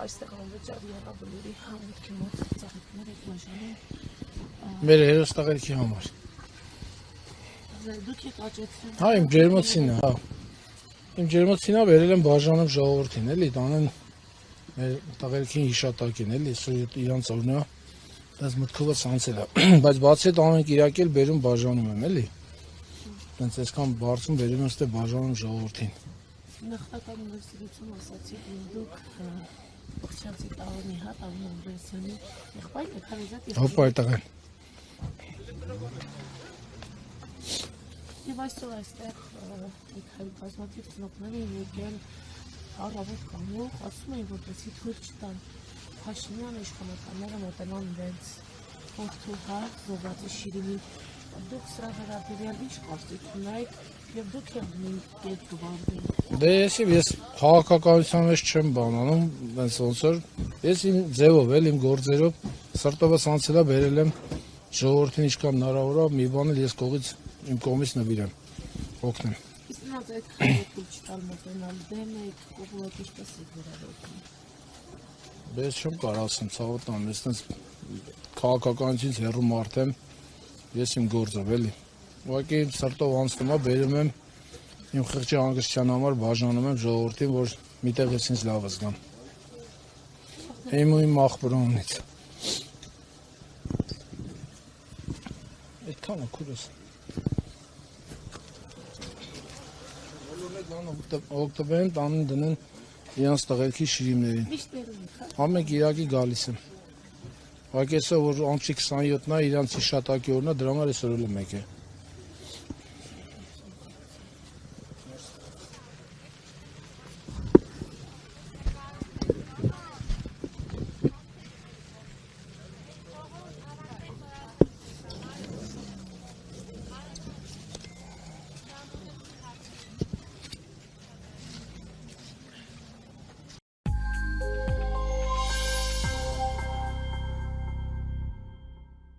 այստեղ անվճար եղաբլուրի համերգի մոտ ծաղիկներ եք բաժանում։ Մեր հերոստաղերքի համար։ Դուք եք աճեցրել։ Հա, իմ ջերմոցին է, հա։ Իմ ջերմոցին է վերել եմ բաժանում ժողովրդին, էլի, տանեն մեր տաղերքին հիշատակին, էլի, իրանց օրնա, դες մտքովը սանցել է, բայց բացի այդ ամեն կիրակել բերում բաժանում եմ, էլի, տենց այսքան բարձում բերում եմ ստե բաժանում ժողովրդին։ Նախնական ունիվերսիտետում ասացիք, որ դուք Բխչյանցի Տարոնի հատ Արմեն Անդրեասյանի եղբայրն եք, հարազատ եղբայր։ Հոպա այդտեղ Եվ այսօր այստեղ այդքայլ բազմաթիվ ծնողներ են եկել առավոտ կանող, ասում են, որպեսի թույլ չտան Փաշինյան իշխանականները մոտենան իրենց որդու հարկ Զովրատի Շիրինի։ Դուք սրա վերաբերյալ ինչ կարծիք ունեք եւ դուք եք մի կետ գվարվի։ Դե ես քաղաքականության մեջ չեմ բանանում, այնց ոնց որ ես իմ ձևով էլ իմ գործերով սրտովս անցելա բերել եմ ժողովրդին ինչքան հնարավոր է մի բան էլ ես իմ կողմից նվիրեմ, օգնեմ։ Իսկ նրանց այդ քայլը չտալ մոտենալ դեմ եք, կողմը ինչպես եք վերաբերվում։ Ես չեմ կարող ասեմ, ցավոտ ես տենց քաղաքականությունից հեռու մարդ եմ, ես իմ գործով էլի։ Ուղղակի իմ սրտով անցնում է, բերում եմ իմ խղճի հանգստության համար բաժանում եմ ժողովրդին, որ միտեղ ես ինձ լավ զգամ։ Իմ ու իմ աղբորանից։ Այդքան է քուրս։ Օգտոբերին տանեն դնեն իրանց տղերքի շիրիմներին։ Միշտ բերում եք, հա։ Ամեն կիրակի գալիս եմ։ Ուղղակի որ ամսի 27-ն է իրանց հիշատակի օրն է, դրա համար այսօր էլ եմ եկել։